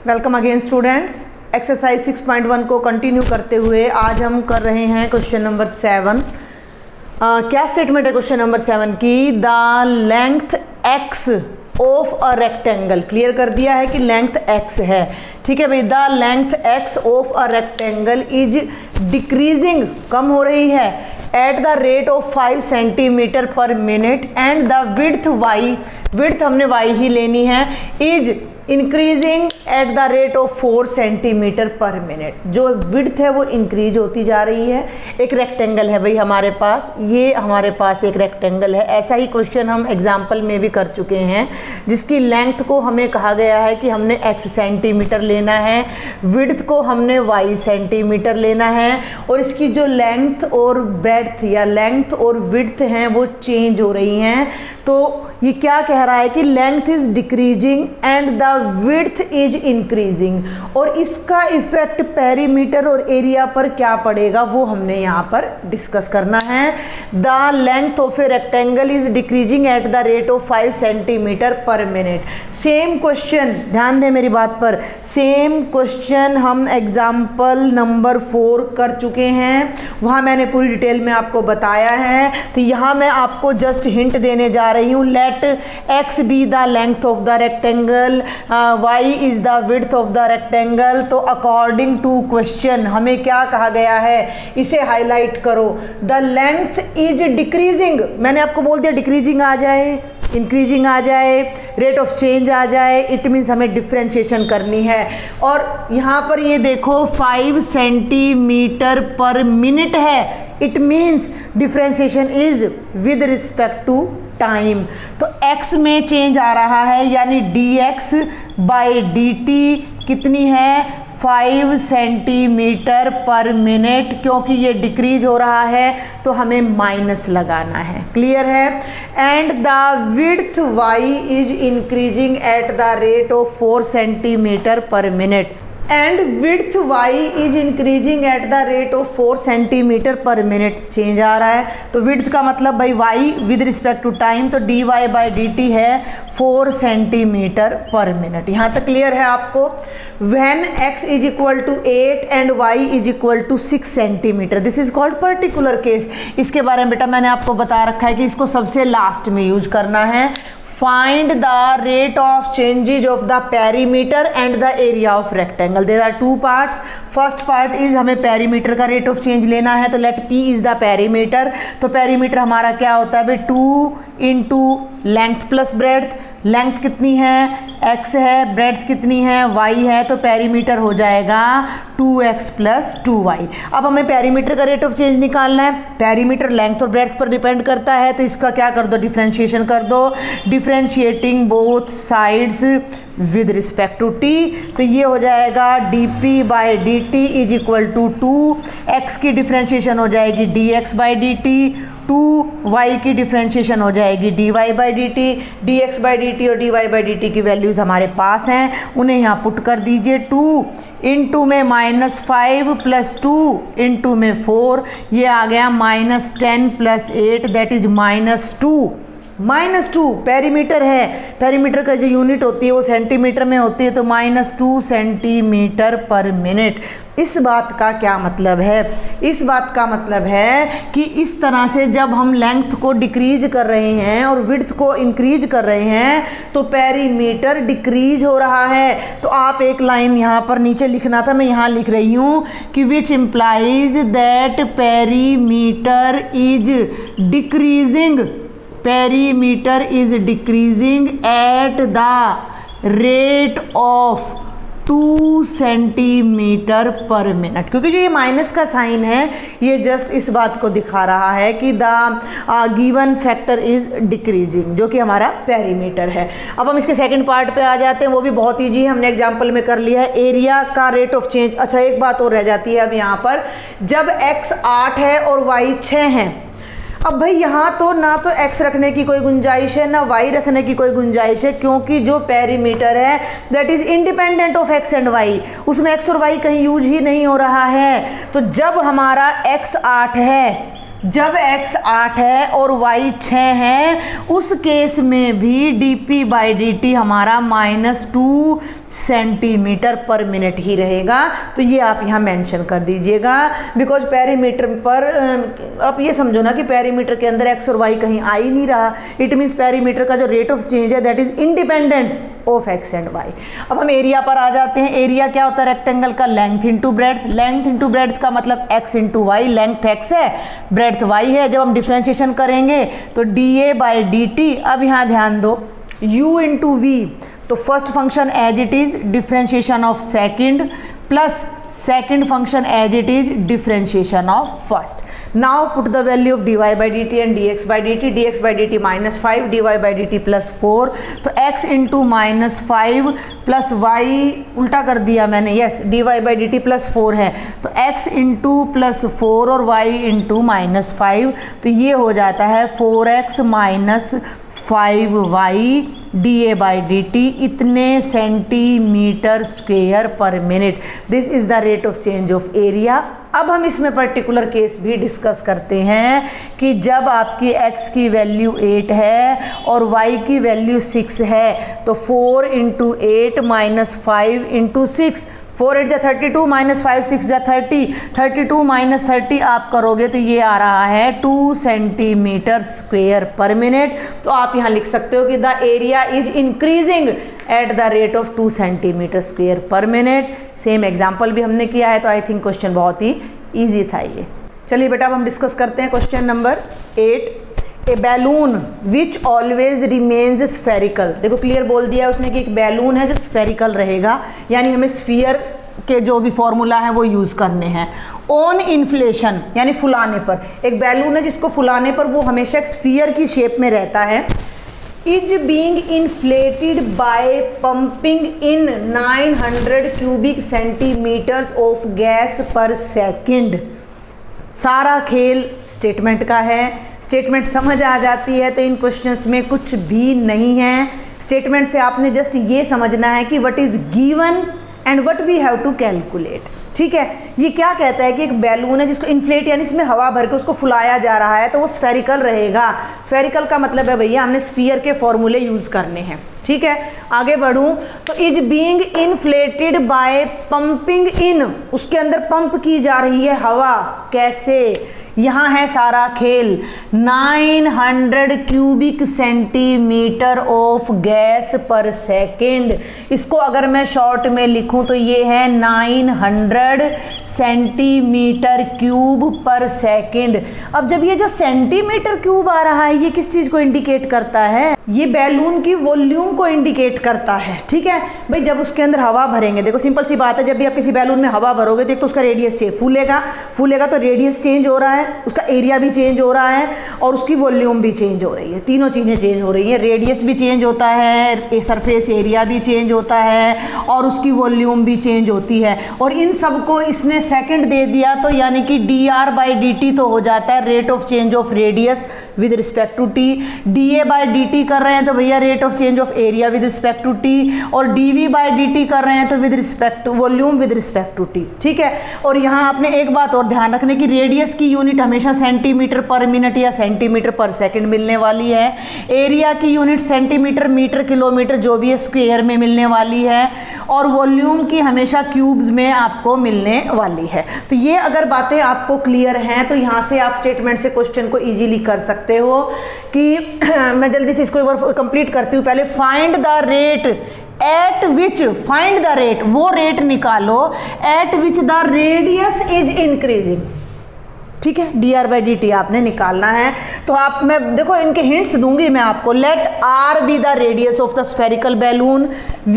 Welcome again students. Exercise 6.1 को continue करते हुए आज हम कर रहे हैं क्वेश्चन नंबर 7। क्या स्टेटमेंट है क्वेश्चन नंबर 7 की? The length x of a rectangle. Clear कर दिया है कि लेंथ x है, ठीक है भाई। The length x of a rectangle is decreasing, कम हो रही है, at the rate of 5 centimetre per minute and the width y, width हमने y ही लेनी है, is increasing at the rate of 4 centimetre per minute. जो विड्थ है वो इंक्रीज होती जा रही है। एक रेक्टेंगल है भाई हमारे पास, ये हमारे पास एक रेक्टेंगल है। ऐसा ही क्वेश्चन हम एग्जाम्पल में भी कर चुके हैं, जिसकी लेंथ को हमें कहा गया है कि हमने x सेंटीमीटर लेना है, विड्थ को हमने y सेंटीमीटर लेना है, और इसकी जो लेंथ और ब्रेड्थ या लेंथ और विड्थ हैं वो चेंज हो रही हैं। तो ये क्या कह रहा है कि length is decreasing and the width is increasing, और इसका इफेक्ट पेरीमीटर और एरिया पर क्या पड़ेगा वो हमने यहाँ पर डिस्कस करना है। The length of a rectangle is decreasing eight the rate of 5 centimetre per minute. Same question, ध्यान दें मेरी बात पर, सेम क्वेश्चन हम एग्जाम्पल नंबर 4 कर चुके हैं, वहाँ मैंने पूरी डिटेल में आपको बताया है। तो यहाँ मैं आपको जस्ट हिंट देने जा रही हूँ। Let x be the length of the rectangle, y is the width of the rectangle. तो अकॉर्डिंग टू क्वेश्चन हमें क्या कहा गया है, इसे हाईलाइट करो। द लेंथ इज डिक्रीजिंग, मैंने आपको बोल दिया डिक्रीजिंग आ जाए, इंक्रीजिंग आ जाए, रेट ऑफ चेंज आ जाए, इट मीन्स हमें डिफ्रेंशिएशन करनी है। और यहाँ पर ये देखो 5 सेंटीमीटर पर मिनट है, it means differentiation is with respect to time. तो x में चेंज आ रहा है, यानी dx बाई dt कितनी है? 5 सेंटीमीटर पर मिनट। क्योंकि ये डिक्रीज हो रहा है तो हमें माइनस लगाना है, क्लियर है। And the width y is increasing at the rate of 4 centimetre per minute and width y is increasing at the rate of 4 centimetre per minute. Change आ रहा है तो विड्थ का मतलब भाई y with respect to time, तो dy by dt है 4 centimetre per minute. यहाँ तक क्लियर है आपको। When x is equal to 8 and y is equal to 6 centimetre, this is called particular case. इसके बारे में बेटा मैंने आपको बता रखा है कि इसको सबसे लास्ट में यूज करना है। Find the rate of changes of the perimeter and the area of rectangle. There are two parts. First part is हमें perimeter का rate of change लेना है, तो let P is the perimeter। तो perimeter हमारा क्या होता है भाई? 2 into length plus breadth। Length कितनी है? x है, ब्रेड्थ कितनी है? y है। तो पेरीमीटर हो जाएगा 2x प्लस 2y। अब हमें पेरीमीटर का रेट ऑफ चेंज निकालना है। पेरीमीटर लेंथ और ब्रेड्थ पर डिपेंड करता है, तो इसका क्या कर दो? डिफ्रेंशिएशन कर दो। Differentiating both sides with respect to t, तो ये हो जाएगा dp by dt is equal to 2x की डिफ्रेंशिएशन हो जाएगी dx बाई dt, 2y की डिफ्रेंशिएशन हो जाएगी dy by dt, dx by dt और dy बाई dt की वैल्यूज़ हमारे पास हैं, उन्हें यहाँ पुट कर दीजिए। 2 इंटू में -5 प्लस 2 इंटू में 4, ये आ गया -10 प्लस 8 दैट इज -2। -2 पेरीमीटर है, पेरीमीटर का जो यूनिट होती है वो सेंटीमीटर में होती है, तो -2 सेंटीमीटर पर मिनट। इस बात का क्या मतलब है? इस बात का मतलब है कि इस तरह से जब हम लेंथ को डिक्रीज कर रहे हैं और विड्थ को इंक्रीज कर रहे हैं तो पेरीमीटर डिक्रीज हो रहा है। तो आप एक लाइन यहाँ पर नीचे लिखना था, मैं यहाँ लिख रही हूँ कि which implies that perimeter is decreasing, perimeter is decreasing at the rate of 2 centimetre per minute. क्योंकि जो ये माइनस का साइन है ये जस्ट इस बात को दिखा रहा है कि the given factor is decreasing, जो कि हमारा पेरीमीटर है। अब हम इसके सेकंड पार्ट पे आ जाते हैं, वो भी बहुत ईजी है, हमने एग्जांपल में कर लिया है। एरिया का रेट ऑफ चेंज। अच्छा एक बात और रह जाती है अब यहाँ पर, जब x 8 है और y 6 है, अब भाई यहाँ तो ना तो x रखने की कोई गुंजाइश है ना y रखने की कोई गुंजाइश है, क्योंकि जो पेरीमीटर है that is independent of x and y, उसमें x और y कहीं यूज ही नहीं हो रहा है। तो जब हमारा x 8 है, जब x 8 है और y 6 है, उस केस में भी dp बाई dt हमारा -2 सेंटीमीटर पर मिनट ही रहेगा। तो ये आप यहाँ मेंशन कर दीजिएगा, बिकॉज पेरीमीटर पर आप ये समझो ना कि पेरीमीटर के अंदर एक्स और वाई कहीं आ ही नहीं रहा। इट मीन्स पेरीमीटर का जो रेट ऑफ चेंज है that is independent of X and Y. अब हम एरिया पर आ जाते हैं। एरिया क्या होता है रेक्टेंगल का? Length into breadth. Length into breadth का मतलब X into Y. Length X है, ब्रेड्थ वाई है। जब हम डिफ्रेंशिएशन करेंगे तो dA बाई dt। अब यहाँ ध्यान दो, u इंटू वी, तो first function as it is differentiation of second plus second function as it is differentiation of first. Now put the value of dy by dt and dx by dt। dx by dt -5, dy by dt +4। तो x into -5 plus y उल्टा कर दिया मैंने, yes dy by dt +4 है तो x into +4 और y into -5। तो ये हो जाता है 4x minus 5y dA by dt इतने सेंटीमीटर स्क्वेयर पर minute. This is the rate of change of area. अब हम इसमें पर्टिकुलर केस भी डिस्कस करते हैं कि जब आपकी x की वैल्यू 8 है और y की वैल्यू 6 है तो 4 इंटू 8 माइनस 5 इंटू 6, 4 8 जा 32 माइनस 5 6 जा 30, 32 माइनस 30 आप करोगे तो ये आ रहा है 2 सेंटीमीटर स्क्वेयर पर मिनट। तो आप यहाँ लिख सकते हो कि the area is increasing at the rate of 2 centimetre square पर मिनट। सेम एग्जाम्पल भी हमने किया है, तो आई थिंक क्वेश्चन बहुत ही ईजी था ये। चलिए बेटा अब हम डिस्कस करते हैं question number 8। A balloon which always remains spherical. देखो क्लियर बोल दिया उसने कि एक बैलून है जो स्फेरिकल रहेगा, यानी हमें स्फीयर के जो भी फॉर्मूला है वो यूज़ करने हैं। ऑन इन्फ्लेशन यानी फुलाने पर, एक बैलून है जिसको फुलाने पर वो हमेशा एक स्फीयर की शेप में रहता है। Is being inflated by pumping in 900 cubic centimetres of gas per second. सारा खेल स्टेटमेंट का है, स्टेटमेंट समझ आ जाती है तो इन क्वेश्चंस में कुछ भी नहीं है। स्टेटमेंट से आपने जस्ट ये समझना है कि what is given and what we have to calculate. ठीक है, ये क्या कहता है कि एक बैलून है जिसको इन्फ्लेट यानी इसमें हवा भर के उसको फुलाया जा रहा है तो वो स्फेरिकल रहेगा। स्फेरिकल का मतलब है भैया हमने स्फीयर के फॉर्मूले यूज़ करने हैं। ठीक है, आगे बढ़ूं तो is being inflated by pumping in, उसके अंदर पंप की जा रही है हवा। कैसे? यहाँ है सारा खेल। 900 cubic centimetre of gas per second. इसको अगर मैं शॉर्ट में लिखूं तो ये है 900 सेंटीमीटर क्यूब पर सेकेंड। अब जब ये जो सेंटीमीटर क्यूब आ रहा है ये किस चीज़ को इंडिकेट करता है? ये बैलून की वॉल्यूम को इंडिकेट करता है। ठीक है भाई, जब उसके अंदर हवा भरेंगे, देखो सिंपल सी बात है, जब भी आप किसी बैलून में हवा भरोगे तो एक तो उसका रेडियस चेंज, फूलेगा तो रेडियस चेंज हो रहा है, उसका एरिया भी चेंज हो रहा है और उसकी वॉल्यूम भी चेंज हो रही है। तीनों चीज़ें चेंज हो रही हैं, रेडियस भी चेंज होता है, सरफेस एरिया भी चेंज होता है और उसकी वॉल्यूम भी चेंज होती है। और इन सब को इसने सेकंड दे दिया तो यानी कि dr बाई dt तो हो जाता है rate of change of radius with respect to t। da by dt कर रहे हैं तो भैया rate of change of area with respect to t, और dv बाई dt कर रहे हैं तो with respect to volume with respect to t। ठीक है, और यहाँ आपने एक बात और ध्यान रखने की, रेडियस की यूनिट हमेशा सेंटीमीटर पर मिनट या सेंटीमीटर पर सेकंड मिलने वाली है। एरिया की यूनिट सेंटीमीटर, मीटर, किलोमीटर जो भी है स्क्वायर में मिलने वाली है, और वॉल्यूम की हमेशा क्यूब्स में आपको मिलने वाली है। तो ये अगर बातें आपको क्लियर हैं तो यहाँ से आप स्टेटमेंट से क्वेश्चन को इजीली कर सकते हो कि मैं जल्दी से इसको एक बार कंप्लीट करती हूँ। पहले find the rate at which, find the rate, वो रेट निकालो eight which the radius is increasing. ठीक है, dr बाई dt आपने निकालना है। तो आप, मैं देखो इनके हिंट्स दूंगी मैं आपको। Let r be the radius of the spherical balloon, v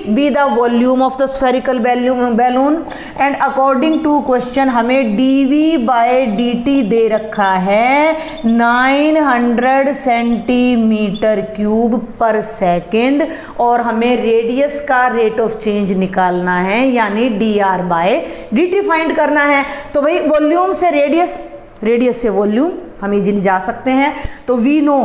be the volume of the spherical balloon and according to question हमें dv बाई dt दे रखा है 900 सेंटीमीटर क्यूब पर सेकेंड, और हमें रेडियस का रेट ऑफ चेंज निकालना है यानी dr बाई dt फाइंड करना है। तो भाई वॉल्यूम से रेडियस, रेडियस से वॉल्यूम हम इजीली जा सकते हैं। तो वी नो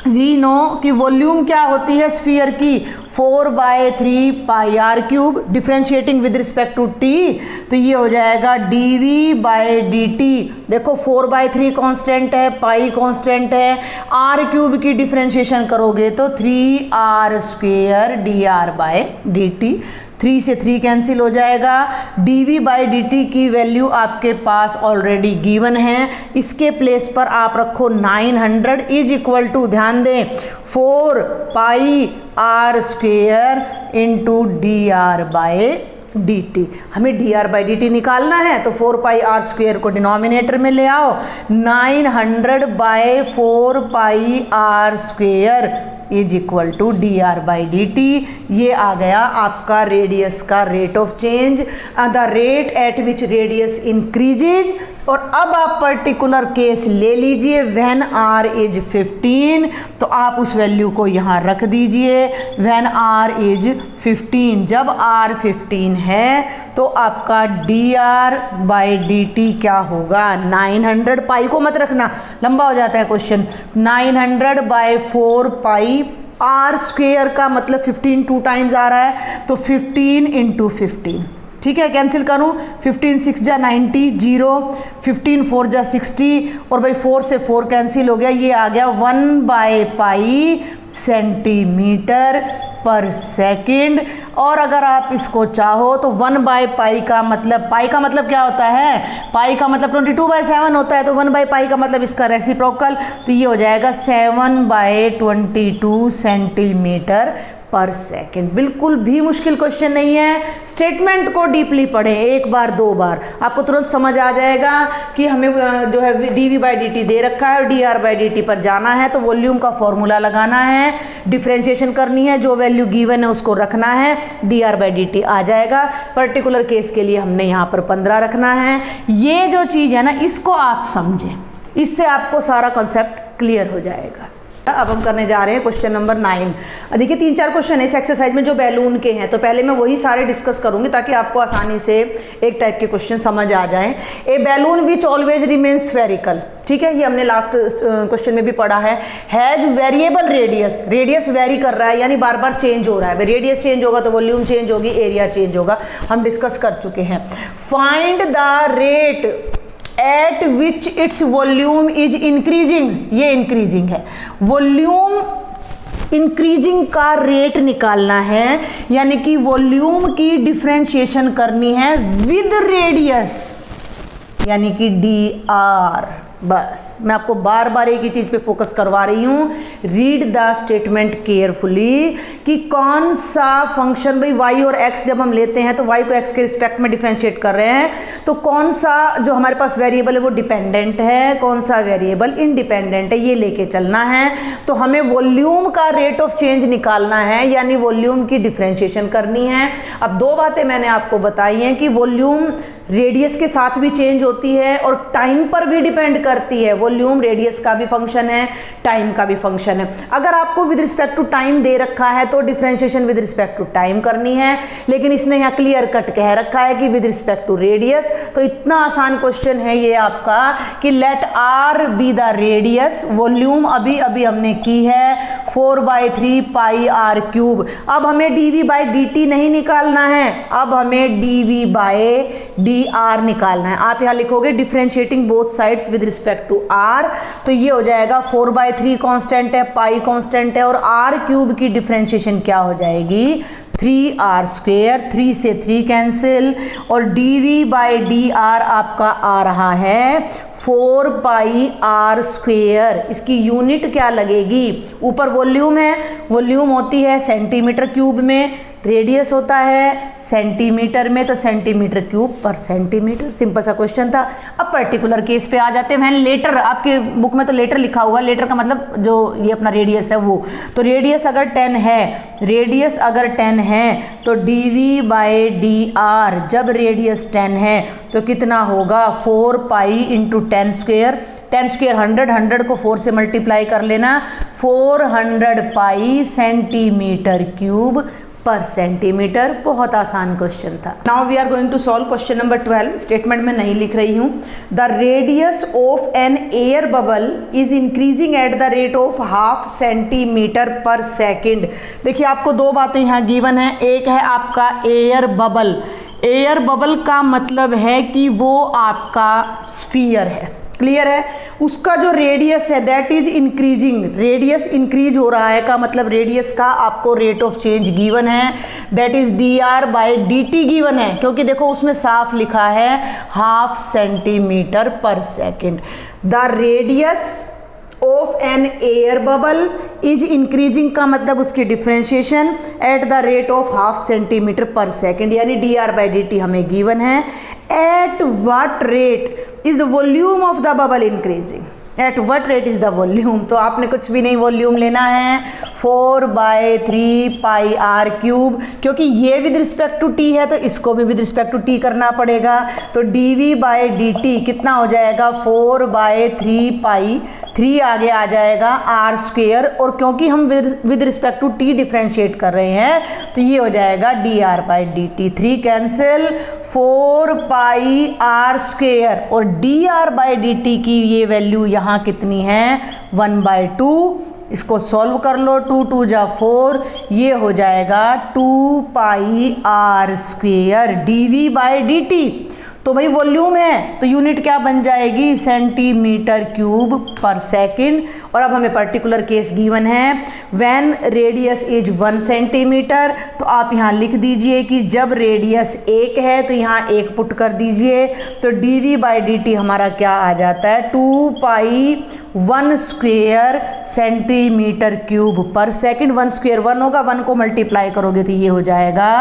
वी नो कि वॉल्यूम क्या होती है स्फीयर की, 4/3 pi r cube, differentiating with respect to t, तो ये हो जाएगा dv/dt। देखो 4/3 कांस्टेंट है, पाई कांस्टेंट है, आर क्यूब की डिफ्रेंशिएशन करोगे तो 3r² dr/dt, 3 से 3 कैंसिल हो जाएगा। dv/dt की वैल्यू आपके पास ऑलरेडी गिवन है, इसके प्लेस पर आप रखो 900 इज इक्वल टू, ध्यान दें, 4πr² इंटू dr/dt। हमें dr/dt निकालना है तो 4πr² को डिनोमिनेटर में ले आओ, 900/4πr² is equal to dr/dt। ये आ गया आपका रेडियस का rate of change, the rate at which radius increases. और अब आप पर्टिकुलर केस ले लीजिए, व्हेन r इज 15, तो आप उस वैल्यू को यहाँ रख दीजिए, व्हेन r इज 15। जब r 15 है तो आपका dr/dt क्या होगा, 900, पाई को मत रखना, लंबा हो जाता है क्वेश्चन, 900/4πr² का मतलब 15 2 टाइम्स आ रहा है, तो 15 × 15, ठीक है, कैंसिल करूं, 15 6 जा 90, 0, 15 4 जा 60, और भाई 4 से 4 कैंसिल हो गया, ये आ गया 1/π सेंटीमीटर पर सेकंड। और अगर आप इसको चाहो तो 1/π का मतलब, पाई का मतलब क्या होता है, पाई का मतलब 22/7 होता है, तो 1/π का मतलब इसका रेसिप्रोकल, तो ये हो जाएगा 7/22 सेंटीमीटर पर सेकेंड। बिल्कुल भी मुश्किल क्वेश्चन नहीं है, स्टेटमेंट को डीपली पढ़ें, एक बार 2 बार, आपको तुरंत समझ आ जाएगा कि हमें जो है dv/dt दे रखा है और dr/dt पर जाना है, तो वॉल्यूम का फॉर्मूला लगाना है, डिफ्रेंशिएशन करनी है, जो वैल्यू गिवन है उसको रखना है, dr/dt आ जाएगा। पर्टिकुलर केस के लिए हमने यहाँ पर 15 रखना है। ये जो चीज़ है ना, इसको आप समझें, इससे आपको सारा कॉन्सेप्ट क्लियर हो जाएगा। अब हम करने जा रहे हैं क्वेश्चन नंबर 9। देखिए 3-4 क्वेश्चन है इस एक्सरसाइज में जो बैलून के हैं, तो पहले मैं वही सारे डिस्कस करूंगी ताकि आपको आसानी से एक टाइप के क्वेश्चन समझ आ जाएं। A balloon which always remains spherical, ठीक है, ये हमने लास्ट क्वेश्चन में भी पढ़ा है, has variable radius, radius very कर रहा है यानी बार बार चेंज हो रहा है, रेडियस चेंज होगा तो वॉल्यूम चेंज होगी, एरिया चेंज होगा, हम डिस्कस कर चुके हैं। Find the rate at which its volume is increasing, ये इंक्रीजिंग है, वॉल्यूम इंक्रीजिंग का रेट निकालना है, यानी कि वॉल्यूम की डिफ्रेंशिएशन करनी है विद रेडियस, यानी कि dr। बस मैं आपको बार बार एक ही चीज़ पे फोकस करवा रही हूँ, रीड द स्टेटमेंट केयरफुली कि कौन सा फंक्शन, भाई y और x जब हम लेते हैं तो y को x के रिस्पेक्ट में डिफरेंशिएट कर रहे हैं, तो कौन सा जो हमारे पास वेरिएबल है वो डिपेंडेंट है, कौन सा वेरिएबल इंडिपेंडेंट है, ये लेके चलना है। तो हमें वॉल्यूम का रेट ऑफ चेंज निकालना है, यानी वॉल्यूम की डिफरेंशिएशन करनी है। अब 2 बातें मैंने आपको बताई हैं कि वॉल्यूम रेडियस के साथ भी चेंज होती है और टाइम पर भी डिपेंड करती है, वॉल्यूम रेडियस का भी फंक्शन है, टाइम का भी फंक्शन है। अगर आपको विद रिस्पेक्ट टू टाइम दे रखा है तो differentiation with respect to time करनी है, लेकिन इसने यहाँ क्लियर कट कह रखा है कि विद रिस्पेक्ट टू रेडियस। तो इतना आसान क्वेश्चन है ये आपका कि let R be the radius, volume अभी अभी हमने की है 4/3 पाई आर क्यूब। अब हमें dv/dt नहीं निकालना है, अब हमें dv/dr निकालना है। आप यहाँ लिखोगे differentiating both sides with respect to r, तो ये हो जाएगा 4/3 कांस्टेंट है, पाई कांस्टेंट है, और r क्यूब की डिफरेंशिएशन क्या हो जाएगी 3r², 3 से 3 कैंसिल, और dv/dr आपका आ रहा है 4πr²। इसकी यूनिट क्या लगेगी, ऊपर वॉल्यूम है, वॉल्यूम होती है सेंटीमीटर क्यूब में, रेडियस होता है सेंटीमीटर में, तो सेंटीमीटर क्यूब पर सेंटीमीटर। सिंपल सा क्वेश्चन था। अब पर्टिकुलर केस पे आ जाते हैं। मैंने लेटर, आपके बुक में तो लेटर लिखा हुआ है, लेटर का मतलब जो ये अपना रेडियस है वो, तो रेडियस अगर 10 है, रेडियस अगर 10 है तो dv/dr, जब रेडियस 10 है तो कितना होगा 4π × 10², 10² 100, 100 को 4 से मल्टीप्लाई कर लेना, 400π सेंटीमीटर क्यूब पर सेंटीमीटर। बहुत आसान क्वेश्चन था। Now we are going to solve question number 12। Statement में नहीं लिख रही हूँ। The radius of an air bubble is increasing at the rate of 0.5 centimetre per second. देखिए आपको दो बातें यहाँ गिवन है। एक है आपका एयर बबल। एयर बबल का मतलब है कि वो आपका स्फीयर है, क्लियर है। उसका जो रेडियस है that is increasing, radius increase हो रहा है का मतलब रेडियस का आपको रेट ऑफ चेंज गिवन है, दैट इज dr/dt गिवन है, क्योंकि देखो उसमें साफ लिखा है 0.5 centimetre per second. The radius of an air bubble is increasing का मतलब उसकी differentiation at the rate of 0.5 centimetre per second, यानी dr/dt हमें गिवन है। At what rate is the volume of the bubble increasing, at what rate is the volume. तो आपने कुछ भी नहीं, वॉल्यूम लेना है 4/3 पाई r क्यूब, क्योंकि ये विद रिस्पेक्ट टू t है तो इसको भी विद रिस्पेक्ट टू t करना पड़ेगा। तो dv/dt कितना हो जाएगा 4/3 पाई, 3 आगे आ जाएगा r स्क्वेयर, और क्योंकि हम with respect to t differentiate कर रहे हैं तो ये हो जाएगा dr/dt। 3 कैंसिल, 4 पाई r स्क्वेयर, और dr/dt की ये वैल्यू यहाँ कितनी है 1/2। इसको सॉल्व कर लो, 2 2 जा 4, ये हो जाएगा 2 पाई r स्क्वेयर dv/dt। तो भाई वॉल्यूम है तो यूनिट क्या बन जाएगी सेंटीमीटर क्यूब पर सेकेंड। और अब हमें पर्टिकुलर केस गिवन है व्हेन रेडियस इज 1 सेंटीमीटर। तो आप यहाँ लिख दीजिए कि जब रेडियस 1 है तो यहाँ 1 पुट कर दीजिए, तो dv/dt हमारा क्या आ जाता है 2 पाई 1 स्क्वेयर सेंटीमीटर क्यूब पर सेकेंड। 1 स्क्वेयर 1 होगा, 1 को मल्टीप्लाई करोगे तो ये हो जाएगा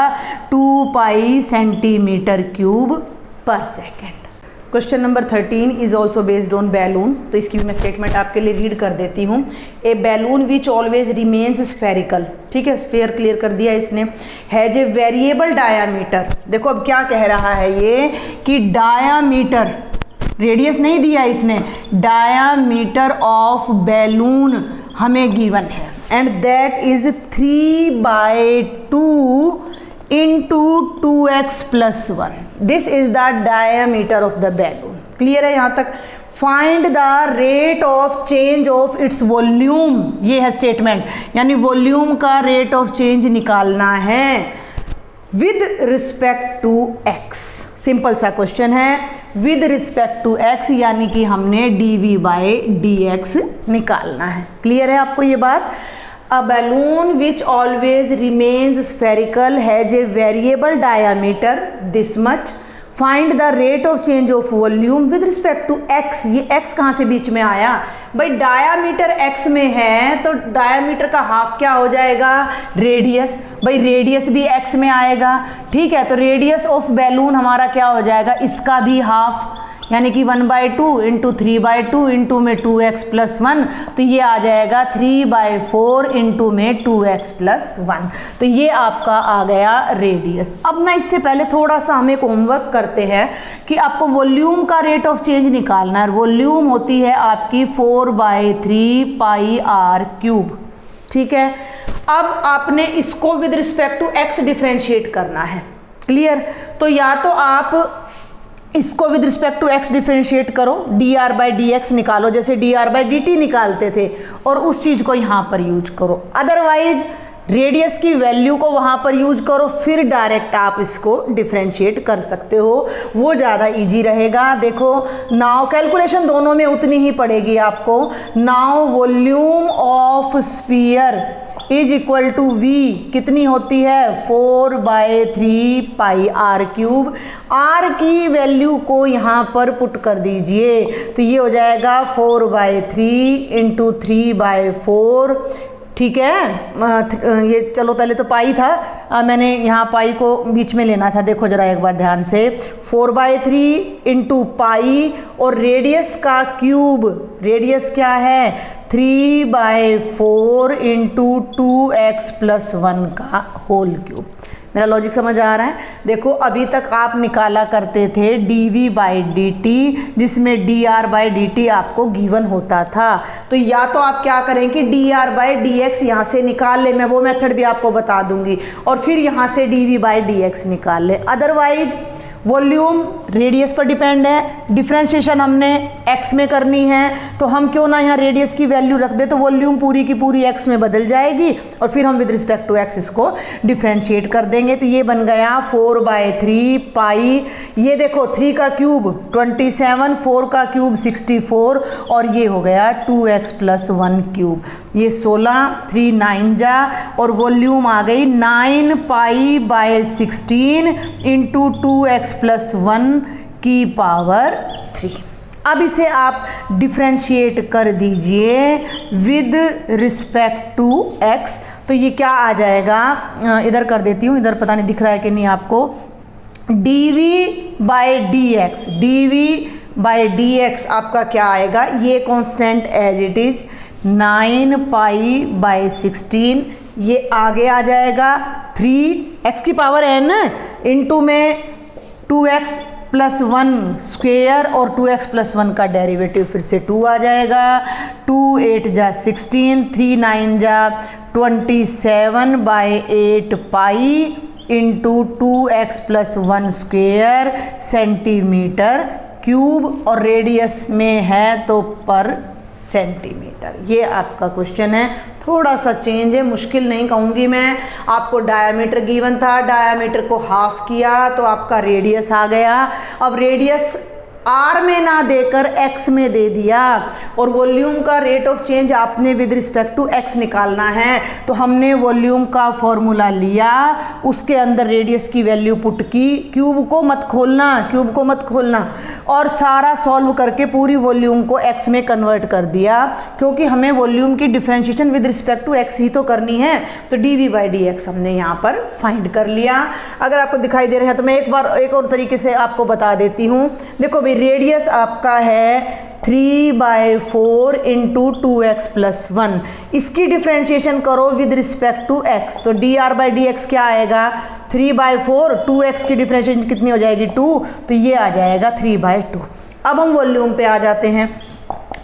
2 पाई सेंटीमीटर क्यूब पर second. Question number 13 is also based on balloon. तो इसकी भी मैं स्टेटमेंट आपके लिए रीड कर देती हूँ। A balloon which always remains spherical, ठीक है, स्फेयर क्लियर कर दिया इसने, हैज ए वेरिएबल डायामीटर। देखो अब क्या कह रहा है ये कि डायामीटर, रेडियस नहीं दिया इसने, डायामीटर ऑफ बैलून हमें गिवन है, and that is 3/2 into 2x plus 1. This is the diameter of the balloon. Clear है यहाँ तक। Find the rate of change of its volume, ये है स्टेटमेंट, यानी वॉल्यूम का रेट ऑफ चेंज निकालना है with respect to x। Simple सा क्वेश्चन है, विद रिस्पेक्ट टू x, यानी कि हमने dv/dx निकालना है। क्लियर है आपको ये बात। A balloon which always remains spherical has a variable diameter this much. Find the rate of change of volume with respect to x. ये x कहाँ से बीच में आया भाई, डायामीटर x में है तो डायामीटर का हाफ क्या हो जाएगा रेडियस। भाई रेडियस भी x में आएगा, ठीक है, तो रेडियस ऑफ बैलून हमारा क्या हो जाएगा, इसका भी हाफ, यानी कि 1/2 इंटू 3/2 इंटू में 2x प्लस 1, तो ये आ जाएगा 3/4 इंटू में 2x प्लस 1। तो ये आपका आ गया रेडियस। अब ना इससे पहले थोड़ा सा हम एक होमवर्क करते हैं कि आपको वॉल्यूम का रेट ऑफ चेंज निकालना है। वॉल्यूम होती है आपकी 4/3 पाई r क्यूब, ठीक है। अब आपने इसको with respect to x differentiate करना है, क्लियर। तो या तो आप इसको with respect to x differentiate करो, dr/dx निकालो जैसे dr/dt निकालते थे, और उस चीज़ को यहाँ पर यूज करो। अदरवाइज रेडियस की वैल्यू को वहाँ पर यूज करो, फिर डायरेक्ट आप इसको डिफरेंशिएट कर सकते हो, वो ज़्यादा इजी रहेगा। देखो नाउ कैलकुलेशन दोनों में उतनी ही पड़ेगी आपको। Now volume of sphere is equal to v कितनी होती है 4/3 पाई r क्यूब। r की वैल्यू को यहाँ पर पुट कर दीजिए, तो ये हो जाएगा 4/3 इंटू 3/4, ठीक है। ये चलो पहले तो पाई था, मैंने यहाँ पाई को बीच में लेना था। देखो जरा एक बार ध्यान से, 4/3 इंटू पाई, और रेडियस का क्यूब, रेडियस क्या है 3/4 इंटू 2x प्लस 1 का होल क्यूब। मेरा लॉजिक समझ आ रहा है? देखो अभी तक आप निकाला करते थे dv/dt, जिसमें dr/dt आपको गिवन होता था। तो या तो आप क्या करें कि dr/dx यहाँ से निकाल ले, मैं वो मेथड भी आपको बता दूंगी, और फिर यहाँ से dv/dx निकाल ले। अदरवाइज वॉल्यूम रेडियस पर डिपेंड है, डिफरेंशिएशन हमने x में करनी है, तो हम क्यों ना यहाँ रेडियस की वैल्यू रख दे, तो वॉल्यूम पूरी की पूरी x में बदल जाएगी और फिर हम विद रिस्पेक्ट टू x इसको डिफरेंशिएट कर देंगे। तो ये बन गया 4/3 पाई, ये देखो 3 का क्यूब 27, 4 का क्यूब 64 और ये हो गया 2x + 1 क्यूब, ये 16, 3 9 जा और वॉल्यूम आ गई 9π/16 इंटू 2x + 1 की पावर 3। अब इसे आप डिफरेंशिएट कर दीजिए विद रिस्पेक्ट टू x, तो ये क्या आ जाएगा, इधर कर देती हूँ, इधर पता नहीं दिख रहा है कि नहीं आपको, dv/dx आपका क्या आएगा, ये कांस्टेंट एज इट इज 9π/16, ये आगे आ जाएगा 3x की पावर n इंटू में 2x + 1 स्क्वेयर और 2x + 1 का डेरिवेटिव फिर से 2 आ जाएगा, 2 8 जा 16, 3 9 जा 27/8 pi into 2x + 1 square centimetre cube, और रेडियस में है तो पर सेंटीमीटर। ये आपका क्वेश्चन है, थोड़ा सा चेंज है, मुश्किल नहीं कहूँगी मैं। आपको डायामीटर गिवन था, डायामीटर को हाफ किया तो आपका रेडियस आ गया। अब रेडियस r में ना देकर x में दे दिया, और वॉल्यूम का रेट ऑफ चेंज आपने विद रिस्पेक्ट टू x निकालना है, तो हमने वॉल्यूम का फॉर्मूला लिया, उसके अंदर रेडियस की वैल्यू पुट की, क्यूब को मत खोलना, और सारा सॉल्व करके पूरी वॉल्यूम को x में कन्वर्ट कर दिया, क्योंकि हमें वॉल्यूम की differentiation with respect to x ही तो करनी है। तो dv/dx हमने यहाँ पर फाइंड कर लिया। अगर आपको दिखाई दे रहा है तो मैं एक और तरीके से आपको बता देती हूँ। देखो भाई, रेडियस आपका है 3/4 इंटू 2x + 1, इसकी डिफरेंशिएशन करो विद रिस्पेक्ट टू x, तो dr/dx क्या आएगा, 3/4, 2x की डिफरेंशिएशन कितनी हो जाएगी 2, तो ये आ जाएगा 3/2। अब हम वॉल्यूम पे आ जाते हैं।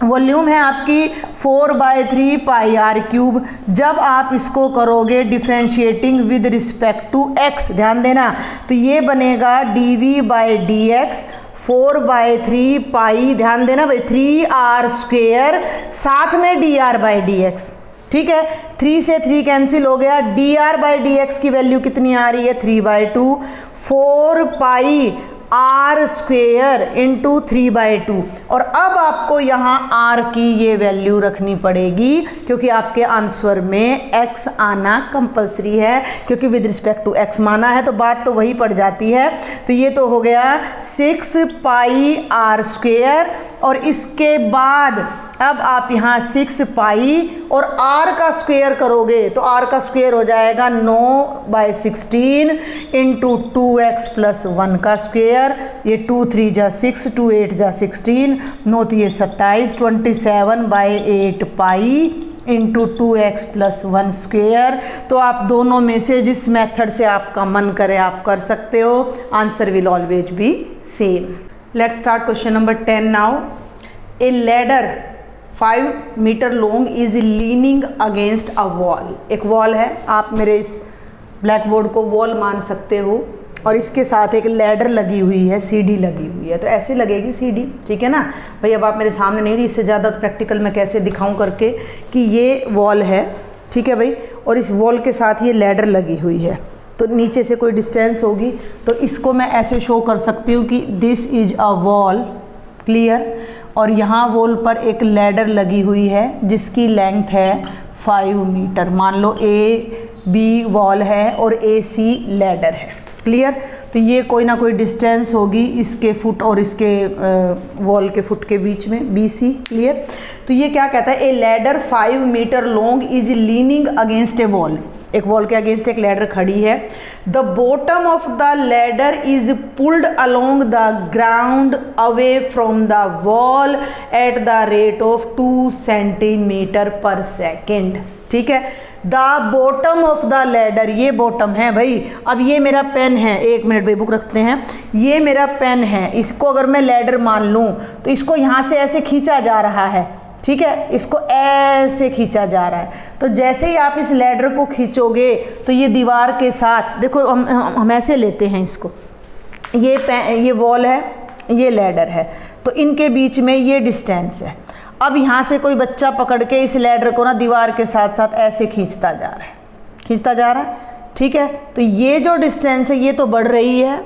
वॉल्यूम है आपकी 4/3 पाई r³। जब आप इसको करोगे differentiating with respect to x, ध्यान देना, तो ये बनेगा dv/dx 4/3 पाई, ध्यान देना भाई, 3r², साथ में dr/dx, ठीक है, 3 से 3 कैंसिल हो गया, dr/dx की वैल्यू कितनी आ रही है 3/2, 4πr² इंटू 3/2। और अब आपको यहाँ r की ये वैल्यू रखनी पड़ेगी, क्योंकि आपके आंसर में x आना कंपलसरी है, क्योंकि विद रिस्पेक्ट टू x माना है, तो बात तो वही पड़ जाती है। तो ये तो हो गया 6πr², और इसके बाद अब आप यहाँ 6π और r का स्क्वायर करोगे, तो r का स्क्वायर हो जाएगा 9/16 इंटू 2x + 1 का स्क्वायर, ये 2 3 जा 6, 2 8 जा 16, 9 3 27, 27/8 पाई इंटू 2x + 1 स्क्वायर। तो आप दोनों में से जिस मेथड से आपका मन करे आप कर सकते हो, answer will always be same. Let's start question number 10 now. A ladder 5 metre long is leaning against a wall. एक वॉल है, आप मेरे इस ब्लैक बोर्ड को वॉल मान सकते हो, और इसके साथ एक लैडर लगी हुई है, सीढ़ी लगी हुई है, तो ऐसे लगेगी सीढ़ी, ठीक है ना भाई। अब आप मेरे सामने नहीं, इससे ज़्यादा प्रैक्टिकल मैं कैसे दिखाऊं करके कि ये वॉल है, ठीक है भाई, और इस वॉल के साथ ये लैडर लगी हुई है, तो नीचे से कोई डिस्टेंस होगी, तो इसको मैं ऐसे शो कर सकती हूँ कि this is a wall, clear, और यहाँ वॉल पर एक लैडर लगी हुई है जिसकी लेंथ है 5 मीटर। मान लो AB वॉल है और AC लैडर है, क्लियर। तो ये कोई ना कोई डिस्टेंस होगी इसके फुट और इसके वॉल के फुट के बीच में, BC, क्लियर। तो ये क्या कहता है, a ladder 5 metre long is leaning against a wall. एक वॉल के अगेंस्ट एक लैडर खड़ी है। The bottom of the ladder is pulled along the ground away from the wall at the rate of 2 centimetre per second, ठीक है। The bottom of the ladder, ये bottom है भाई। अब ये मेरा पेन है, 1 मिनट भाई बुक रखते हैं, ये मेरा पेन है, इसको अगर मैं लैडर मान लूँ तो इसको यहाँ से ऐसे खींचा जा रहा है, ठीक है, इसको ऐसे खींचा जा रहा है। तो जैसे ही आप इस लैडर को खींचोगे तो ये दीवार के साथ, देखो हम ऐसे लेते हैं इसको, ये वॉल है, ये लैडर है, तो इनके बीच में ये डिस्टेंस है। अब यहाँ से कोई बच्चा पकड़ के इस लैडर को ना दीवार के साथ साथ ऐसे खींचता जा रहा है, खींचता जा रहा है, ठीक है। तो ये जो डिस्टेंस है ये तो बढ़ रही है,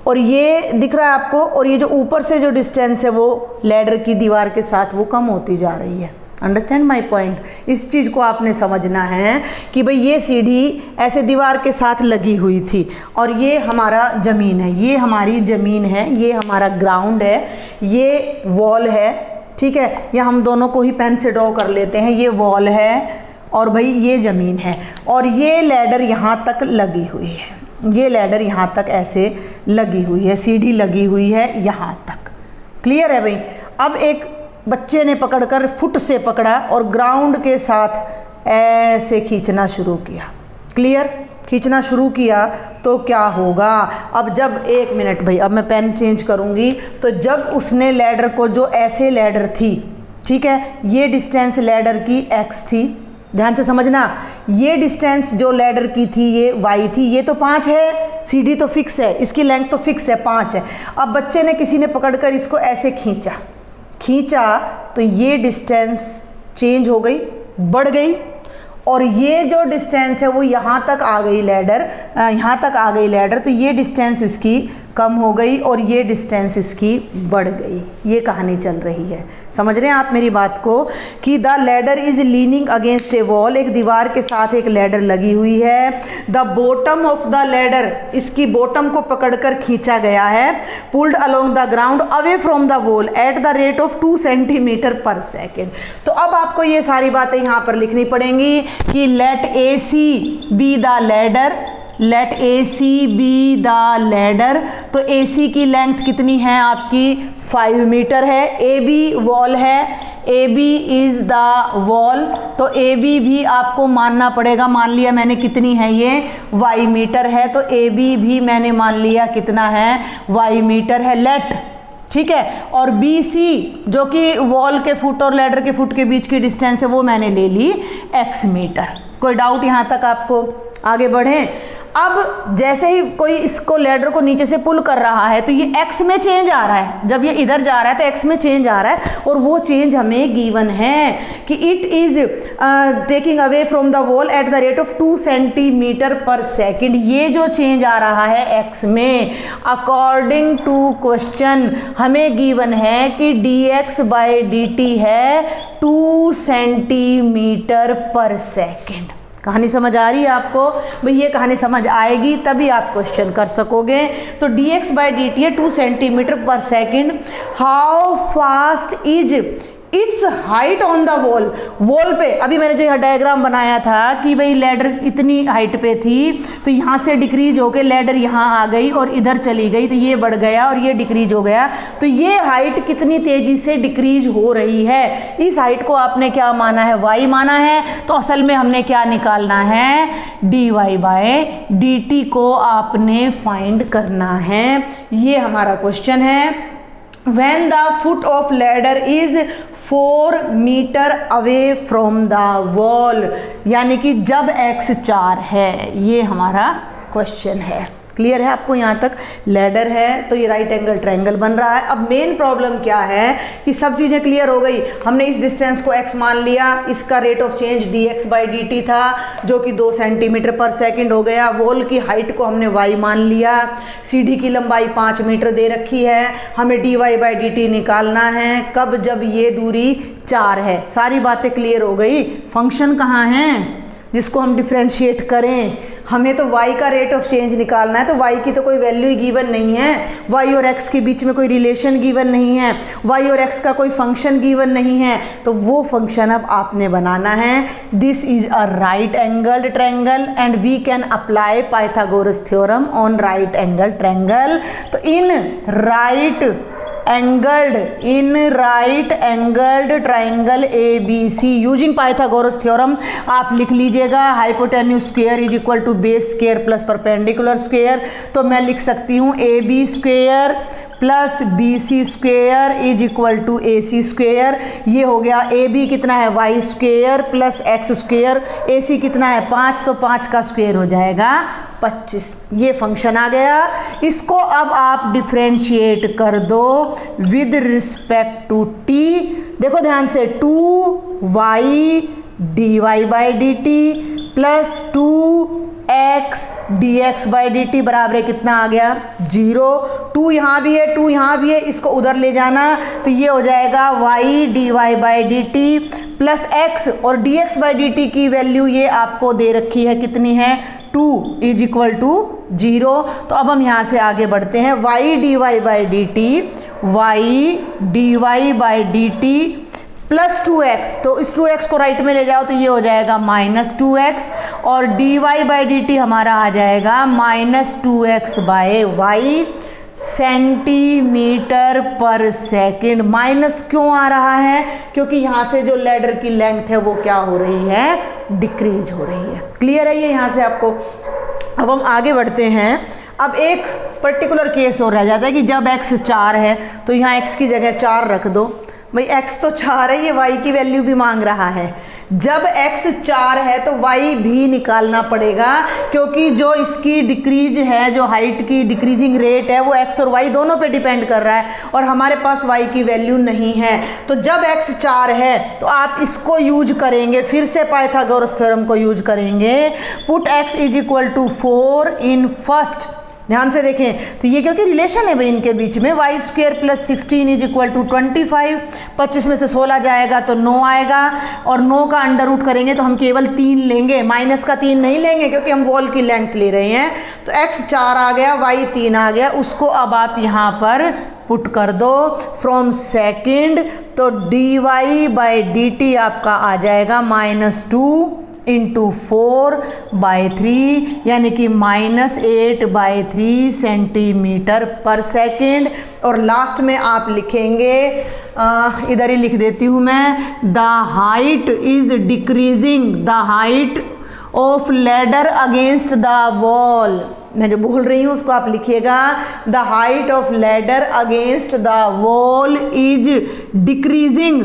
और ये दिख रहा है आपको, और ये जो ऊपर से जो डिस्टेंस है वो लैडर की दीवार के साथ वो कम होती जा रही है। Understand my point. इस चीज़ को आपने समझना है कि भाई ये सीढ़ी ऐसे दीवार के साथ लगी हुई थी, और ये हमारा ज़मीन है, ये हमारी ज़मीन है, ये हमारा ग्राउंड है, ये वॉल है, ठीक है। या हम दोनों को ही पेन से ड्रॉ कर लेते हैं, ये वॉल है और भाई ये ज़मीन है, और ये लैडर यहाँ तक लगी हुई है, ये लैडर यहाँ तक ऐसे लगी हुई है, सीढ़ी लगी हुई है यहाँ तक। क्लियर है भाई। अब एक बच्चे ने पकड़कर फुट से पकड़ा और ग्राउंड के साथ ऐसे खींचना शुरू किया। क्लियर, खींचना शुरू किया तो क्या होगा। अब जब 1 मिनट भाई, अब मैं पेन चेंज करूँगी, तो जब उसने लैडर को, जो ऐसे लैडर थी, ठीक है, ये डिस्टेंस लैडर की x थी, ध्यान से समझना, ये डिस्टेंस जो लैडर की थी ये y थी, ये तो 5 है, सीढ़ी तो फिक्स है, इसकी लेंथ तो फिक्स है 5 है। अब बच्चे ने, किसी ने पकड़कर इसको ऐसे खींचा तो ये डिस्टेंस चेंज हो गई, बढ़ गई, और ये जो डिस्टेंस है वो यहाँ तक आ गई लैडर, यहाँ तक आ गई लैडर, तो ये डिस्टेंस इसकी कम हो गई और ये डिस्टेंस इसकी बढ़ गई। ये कहानी चल रही है, समझ रहे हैं आप मेरी बात को, कि the ladder is leaning against a wall, एक दीवार के साथ एक लैडर लगी हुई है। The bottom of the ladder, इसकी बॉटम को पकड़कर खींचा गया है, pulled along the ground away from the wall at the rate of 2 centimetre per second. तो अब आपको ये सारी बातें यहाँ पर लिखनी पड़ेंगी कि let A C be the ladder, let A C be the ladder. तो ए सी की लेंथ कितनी है आपकी, 5 मीटर है। ए बी वॉल है, A B is the wall, तो ए बी भी आपको मानना पड़ेगा। मान लिया मैंने कितनी है, ये y मीटर है, तो ए बी भी मैंने मान लिया कितना है, y मीटर है। लेट, ठीक है, और बी सी जो कि वॉल के फुट और लैडर के फुट के बीच की डिस्टेंस है वो मैंने ले ली x मीटर। कोई डाउट यहाँ तक आपको? आगे बढ़ें। अब जैसे ही कोई इसको लैडर को नीचे से पुल कर रहा है तो ये x में चेंज आ रहा है, जब ये इधर जा रहा है तो x में चेंज आ रहा है, और वो चेंज हमें गिवन है कि it is taking away from the wall at the rate of 2 centimetre per second. ये जो चेंज आ रहा है x में, अकॉर्डिंग टू क्वेश्चन हमें गिवन है कि dx/dt है 2 सेंटीमीटर पर सेकेंड। कहानी समझ आ रही है आपको? भाई ये कहानी समझ आएगी तभी आप क्वेश्चन कर सकोगे। तो dx/dt है 2 centimetre per second. How fast is it's height on the wall, wall पे अभी मैंने जो डायग्राम बनाया था कि भाई लैडर इतनी हाइट पे थी तो यहाँ से डिक्रीज होके लैडर यहाँ आ गई और इधर चली गई, तो ये बढ़ गया और ये डिक्रीज हो गया। तो ये हाइट कितनी तेजी से डिक्रीज हो रही है, इस हाइट को आपने क्या माना है, y माना है। तो असल में हमने क्या निकालना है, dy/dt को आपने फाइंड करना है। ये हमारा क्वेश्चन है। When the foot of ladder is 4 metre away from the wall, यानी कि जब x 4 है, ये हमारा क्वेश्चन है। क्लियर है आपको यहाँ तक? लैडर है तो ये राइट एंगल ट्रायंगल बन रहा है। अब मेन प्रॉब्लम क्या है कि सब चीज़ें क्लियर हो गई, हमने इस डिस्टेंस को x मान लिया, इसका रेट ऑफ चेंज dx/dt था जो कि 2 सेंटीमीटर पर सेकंड हो गया। वॉल की हाइट को हमने y मान लिया, सीढ़ी की लंबाई 5 मीटर दे रखी है, हमें dy/dt निकालना है कब, जब ये दूरी 4 है। सारी बातें क्लियर हो गई। फंक्शन कहाँ है जिसको हम डिफ्रेंशिएट करें, हमें तो y का रेट ऑफ चेंज निकालना है, तो y की तो कोई वैल्यू गिवन नहीं है, y और x के बीच में कोई रिलेशन गिवन नहीं है, y और x का कोई फंक्शन गिवन नहीं है, तो वो फंक्शन अब आपने बनाना है। This is a right angled triangle and we can apply Pythagoras theorem on right angle triangle. तो in right angled in right angled triangle ABC using Pythagoras theorem आप लिख लीजिएगा, hypotenuse square is equal to base square plus perpendicular square. तो मैं लिख सकती हूँ AB square plus BC square is equal to AC square. ये हो गया AB कितना है y square plus x square, AC कितना है 5, तो 5 का स्क्वायर हो जाएगा 25। ये फंक्शन आ गया। इसको अब आप डिफ्रेंशिएट कर दो विद रिस्पेक्ट टू t। देखो ध्यान से 2y dy/dt plus 2x dx/dt बराबर है कितना आ गया 0। 2 यहाँ भी है 2 यहाँ भी है, इसको उधर ले जाना तो ये हो जाएगा y dy/dt प्लस x, और dx/dt की वैल्यू ये आपको दे रखी है कितनी है 2 इज इक्वल टू 0। तो अब हम यहाँ से आगे बढ़ते हैं, y dy/dt प्लस 2x, तो इस 2x को राइट में ले जाओ तो ये हो जाएगा -2x, और dy/dt हमारा आ जाएगा -2x/y सेंटीमीटर पर सेकंड। माइनस क्यों आ रहा है? क्योंकि यहाँ से जो लैडर की लेंथ है वो क्या हो रही है, डिक्रीज हो रही है। क्लियर है ये यहाँ से आपको? अब हम आगे बढ़ते हैं। अब एक पर्टिकुलर केस और रह जाता है कि जब x 4 है तो यहाँ x की जगह 4 रख दो। भाई x तो 4 है, ये y की वैल्यू भी मांग रहा है। जब x 4 है तो y भी निकालना पड़ेगा, क्योंकि जो इसकी डिक्रीज है, जो हाइट की डिक्रीजिंग रेट है वो x और y दोनों पे डिपेंड कर रहा है, और हमारे पास y की वैल्यू नहीं है। तो जब x 4 है तो आप इसको यूज करेंगे, फिर से पाइथागोरस थ्योरम को यूज करेंगे। Put x is equal to 4 in first. ध्यान से देखें तो ये क्योंकि रिलेशन है भाई इनके बीच में, y square plus 16 is equal to 25। 25 में से 16 जाएगा तो 9 आएगा, और 9 का अंडर रूट करेंगे तो हम केवल 3 लेंगे, माइनस का 3 नहीं लेंगे क्योंकि हम वॉल की लेंथ ले रहे हैं। तो x 4 आ गया, y 3 आ गया, उसको अब आप यहाँ पर पुट कर दो फ्रॉम सेकेंड। तो dy/dt आपका आ जाएगा -2 इंटू 4/3 यानी कि -8/3 सेंटीमीटर पर सेकेंड। और लास्ट में आप लिखेंगे, इधर ही लिख देती हूँ मैं, the height is decreasing, the height of ladder against the wall. मैं जो बोल रही हूँ उसको आप लिखिएगा, the height of ladder against the wall is decreasing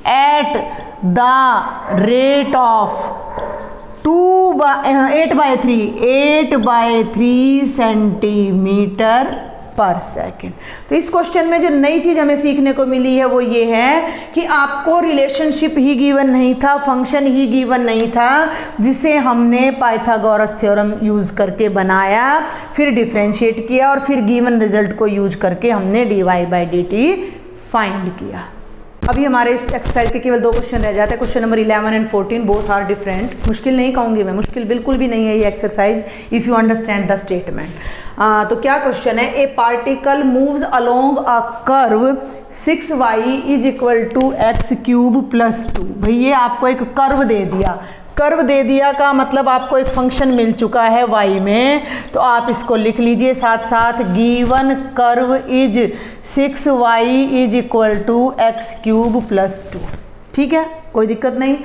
eight the rate of 8/3 centimetre per second. तो इस क्वेश्चन में जो नई चीज़ हमें सीखने को मिली है वो ये है कि आपको रिलेशनशिप ही गिवन नहीं था, फंक्शन ही गिवन नहीं था, जिसे हमने पाइथागोरस थ्योरम यूज़ करके बनाया, फिर डिफ्रेंशिएट किया, और फिर गिवन रिजल्ट को यूज करके हमने dy/dt फाइंड किया। अभी हमारे इस एक्सरसाइज के केवल 2 क्वेश्चन रह जाते हैं। Question number 11 and 14 both are different. मुश्किल नहीं कहूँगी मैं, मुश्किल बिल्कुल भी नहीं है ये exercise if you understand the statement. तो क्या क्वेश्चन है, a particle moves along a curve 6y is equal to x³ plus 2। भाई ये आपको एक कर्व दे दिया, कर्व दे दिया का मतलब आपको एक फंक्शन मिल चुका है y में, तो आप इसको लिख लीजिए साथ साथ, given curve is 6y is equal to x³ plus 2। ठीक है, कोई दिक्कत नहीं।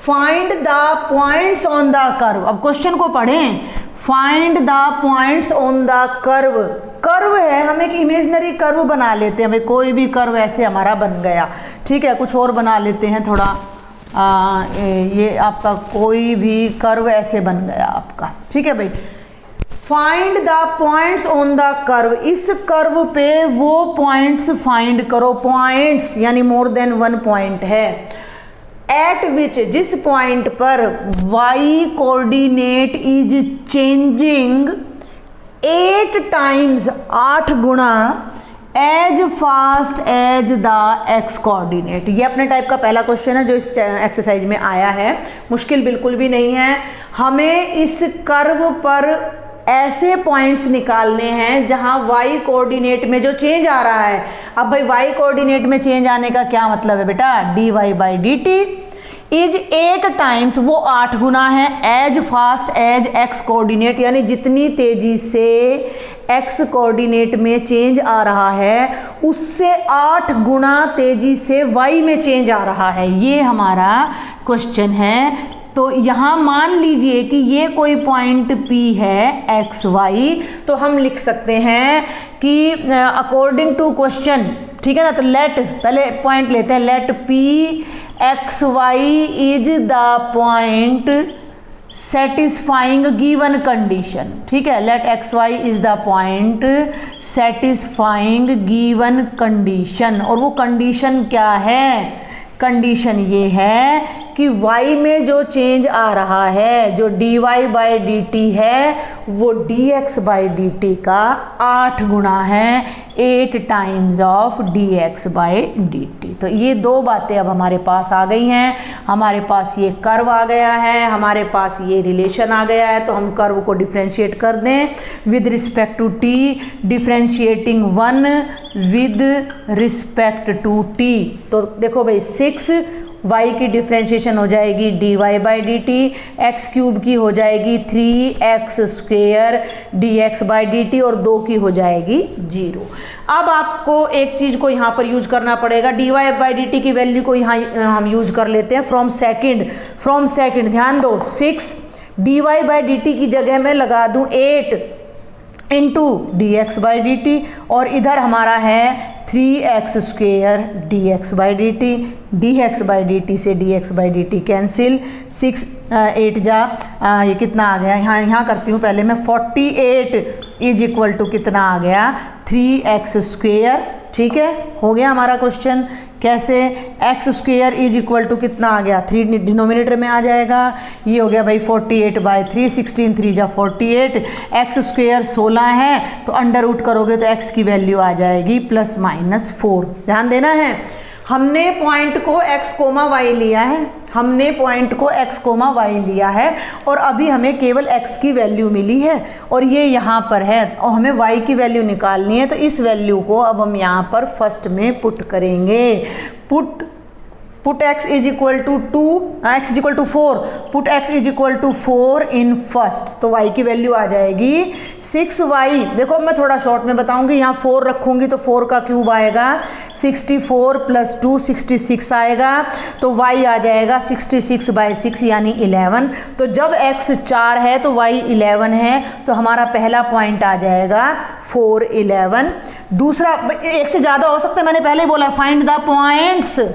Find the points on the curve. अब क्वेश्चन को पढ़ें, find the points on the curve. Curve है, हम एक इमेजनरी कर्व बना लेते हैं भाई, कोई भी कर्व ऐसे हमारा बन गया। ठीक है, कुछ और बना लेते हैं थोड़ा, ये आपका कोई भी कर्व ऐसे बन गया आपका। ठीक है भाई, find the points on the curve. इस कर्व पे वो पॉइंट्स फाइंड करो, पॉइंट्स यानी मोर देन 1 पॉइंट है, एट विच, जिस पॉइंट पर y coordinate is changing 8 times, 8 गुना, as fast as the x coordinate. ये अपने टाइप का पहला क्वेश्चन है जो इस एक्सरसाइज में आया है, मुश्किल बिल्कुल भी नहीं है। हमें इस कर्व पर ऐसे पॉइंट्स निकालने हैं जहां y कोऑर्डिनेट में जो चेंज आ रहा है। अब भाई y कोऑर्डिनेट में चेंज आने का क्या मतलब है बेटा, dy/dt इज 8 टाइम्स, वो 8 गुना है, as fast as x coordinate, यानी जितनी तेजी से एक्स कोऑर्डिनेट में चेंज आ रहा है उससे 8 गुना तेजी से वाई में चेंज आ रहा है। ये हमारा क्वेश्चन है। तो यहाँ मान लीजिए कि ये कोई पॉइंट P है एक्स वाई, तो हम लिख सकते हैं कि अकॉर्डिंग टू क्वेश्चन, ठीक है ना। तो लेट, पहले पॉइंट लेते हैं, let P x y is the point satisfying given condition, ठीक है। Let x y is the point satisfying given condition, और वो कंडीशन क्या है? कंडीशन ये है कि y में जो चेंज आ रहा है, जो dy बाई डी टी है, वो dx बाई डी टी का 8 गुना है, 8 times of dx by d T. तो ये दो बातें अब हमारे पास आ गई हैं। हमारे पास ये कर्व आ गया है, हमारे पास ये रिलेशन आ गया है। तो हम कर्व को डिफ्रेंशिएट कर दें with respect to t, differentiating 1 with respect to t। तो देखो भाई 6 y की डिफ्रेंशिएशन हो जाएगी dy by d T, x cube की हो जाएगी 3x square dx by d t, और 2 की हो जाएगी 0। अब आपको एक चीज़ को यहाँ पर यूज करना पड़ेगा, dy बाई डी टी की वैल्यू को यहाँ हम यूज कर लेते हैं फ्रॉम सेकंड। ध्यान दो, 6 dy बाई डी टी की जगह मैं लगा दूँ 8 into d x by d t, और इधर हमारा है 3x square d x by d t, d x by d t से d x by d t cancel, 6 8 जा ये कितना आ गया, यहाँ करती हूँ पहले मैं, 48 इज इक्वल टू कितना आ गया, 3x स्क्वेयर। ठीक है, हो गया हमारा क्वेश्चन। कैसे? X square is equal to कितना आ गया, 3 डिनोमिनेटर में आ जाएगा। ये हो गया भाई 48 बाई 3, 16 3 जा 48, एक्स स्क्वेयर 16 है तो अंडर रूट करोगे तो एक्स की वैल्यू आ जाएगी +-4। ध्यान देना है, हमने पॉइंट को x, y लिया है, हमने पॉइंट को x, y लिया है, और अभी हमें केवल x की वैल्यू मिली है और ये यहाँ पर है, और हमें y की वैल्यू निकालनी है। तो इस वैल्यू को अब हम यहाँ पर फर्स्ट में पुट करेंगे। Put x is equal to 4, put x is equal to 4 in first, तो y की वैल्यू आ जाएगी 6y। देखो मैं थोड़ा शॉर्ट में बताऊंगी, यहाँ 4 रखूंगी तो 4 का क्यूब आएगा 64 + 2 66 आएगा, तो y आ जाएगा 66 बाई 6 यानी 11। तो जब x 4 है तो y 11 है, तो हमारा पहला पॉइंट आ जाएगा 4 11। दूसरा, एक से ज़्यादा हो सकता है, मैंने पहले ही बोला फाइंड द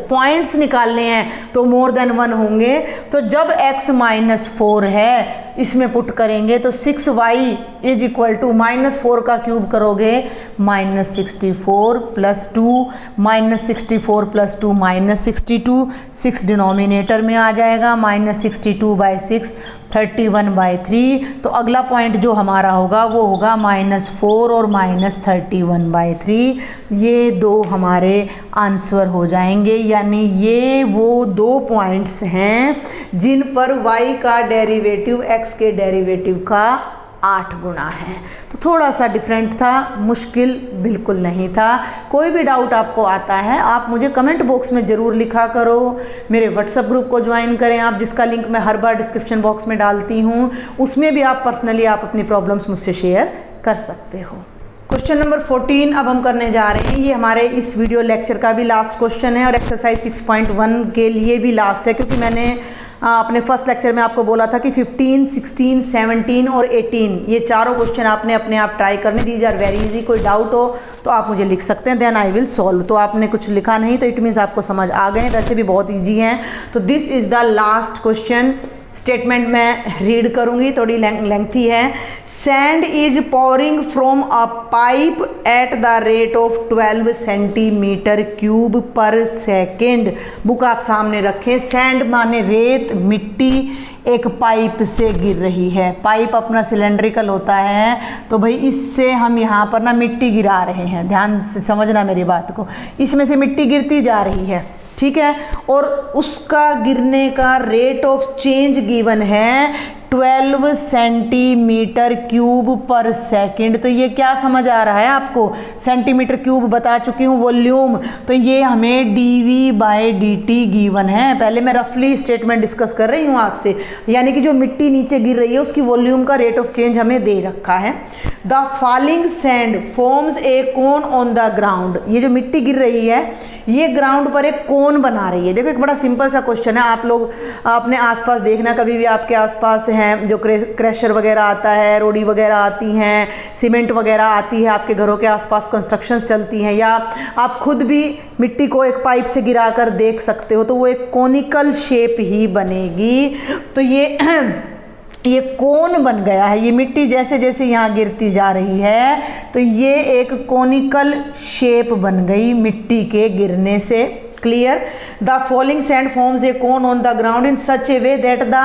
पॉइंट्स निकालने हैं तो मोर देन 1 होंगे। तो जब x -4 है इसमें पुट करेंगे तो 6y इज इक्वल टू -4 का क्यूब करोगे -64 + 2, -64 + 2 -62, 6 डिनोमिनेटर में आ जाएगा, -62 बाई 6 31 बाई 3। तो अगला पॉइंट जो हमारा होगा वो होगा -4 और -31 बाई 3। ये दो हमारे आंसर हो जाएंगे, यानी ये वो दो पॉइंट्स हैं जिन पर y का डेरिवेटिव x के डेरिवेटिव का 8 गुना है। तो थोड़ा सा डिफरेंट था, मुश्किल बिल्कुल नहीं था। कोई भी डाउट आपको आता है आप मुझे कमेंट बॉक्स में ज़रूर लिखा करो। मेरे व्हाट्सएप ग्रुप को ज्वाइन करें आप, जिसका लिंक मैं हर बार डिस्क्रिप्शन बॉक्स में डालती हूँ। उसमें भी आप पर्सनली आप अपनी प्रॉब्लम्स मुझसे शेयर कर सकते हो। क्वेश्चन नंबर 14 अब हम करने जा रहे हैं। ये हमारे इस वीडियो लेक्चर का भी लास्ट क्वेश्चन है और एक्सरसाइज 6.1 के लिए भी लास्ट है, क्योंकि मैंने अपने फर्स्ट लेक्चर में आपको बोला था कि 15, 16, 17 और 18 ये चारों क्वेश्चन आपने अपने आप ट्राई करने। These are very easy. कोई डाउट हो तो आप मुझे लिख सकते हैं, देन आई विल सॉल्व। तो आपने कुछ लिखा नहीं तो इट मीन्स आपको समझ आ गए, वैसे भी बहुत ईजी हैं। तो this is the last question. Statement मैं रीड करूंगी, थोड़ी लेंथी है। Sand is pouring from a pipe eight the rate of 12 centimetre cube पर सेकेंड। बुक आप सामने रखें। सैंड माने रेत, मिट्टी, एक पाइप से गिर रही है। पाइप अपना सिलेंड्रिकल होता है, तो भाई इससे हम यहाँ पर ना मिट्टी गिरा रहे हैं। ध्यान से समझना मेरी बात को, इसमें से मिट्टी गिरती जा रही है, ठीक है। और उसका गिरने का रेट ऑफ चेंज गिवन है 12 सेंटीमीटर क्यूब पर सेकंड। तो ये क्या समझ आ रहा है आपको, सेंटीमीटर क्यूब बता चुकी हूँ वॉल्यूम, तो ये हमें dV/dt गिवन है। पहले मैं रफली स्टेटमेंट डिस्कस कर रही हूँ आपसे, यानी कि जो मिट्टी नीचे गिर रही है उसकी वॉल्यूम का रेट ऑफ चेंज हमें दे रखा है। The falling sand forms a cone on the ground, ये जो मिट्टी गिर रही है ये ग्राउंड पर एक कोन बना रही है। देखो एक बड़ा सिंपल सा क्वेश्चन है, आप लोग अपने आसपास देखना, कभी भी आपके आसपास हैं जो क्रैशर वगैरह आता है, रोड़ी वगैरह आती हैं, सीमेंट वगैरह आती है, आपके घरों के आसपास कंस्ट्रक्शंस चलती हैं, या आप खुद भी मिट्टी को एक पाइप से गिराकर देख सकते हो, तो वो एक कोनिकल शेप ही बनेगी। तो ये कोन बन गया है, ये मिट्टी जैसे जैसे यहाँ गिरती जा रही है तो ये एक कोनिकल शेप बन गई मिट्टी के गिरने से। Clear. The falling sand forms a cone on the ground in such A way that the